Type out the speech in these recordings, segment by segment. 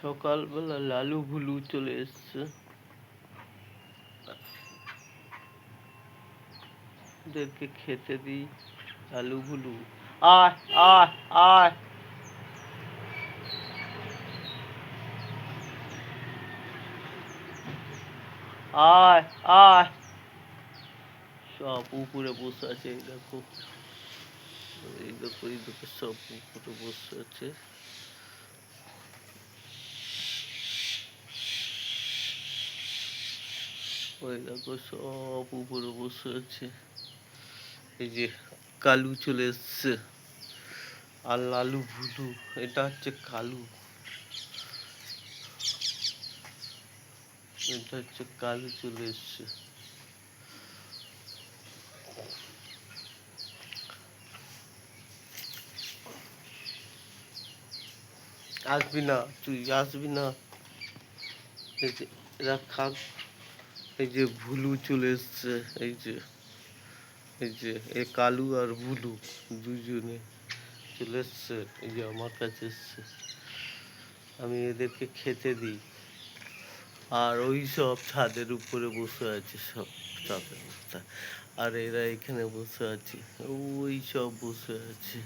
সকালবেলা লালু ভুলু চলে এসছে, ওদেরকে খেতে দিই। লালু ভুলু আয় আয় আয়, আয় আয়। সব উপরে বসে আছে, এই দেখো এই দেখো এই দেখো, সব উপরে বসে আছে। ওই দেখো সব উপরে বসে আছে। এই যে কালু চলে এসছে আর লালু ভুলু, এটা হচ্ছে কালু, এটা হচ্ছে কালু চলে এসছে। আসবি না, তুই আসবি না। এই যে এরা খাক। এই যে ভুলু চলে এসছে, এই যে এই যে এ কালু আর ভুলু দুজনে চলে এসছে। এই যে আমার কাছে এসছে, আমি এদেরকে খেতে দিই। আর ওই সব ছাদের উপরে বসে আছে, সব চাঁদের মাথায়। আর এরা এখানে বসে আছে, ওই সব বসে আছে।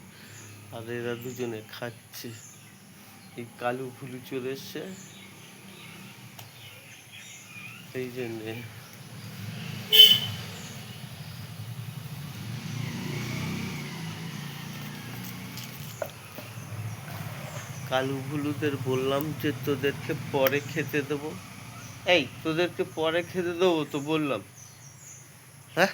আর এরা দুজনে খাচ্ছে। এই কালু ভুলু চলে এসছে, এই জন্যে। কালু ভুলুদের বললাম যে তোদেরকে পরে খেতে দেবো। এই তোদেরকে পরে খেতে দেবো তো বললাম, হ্যাঁ।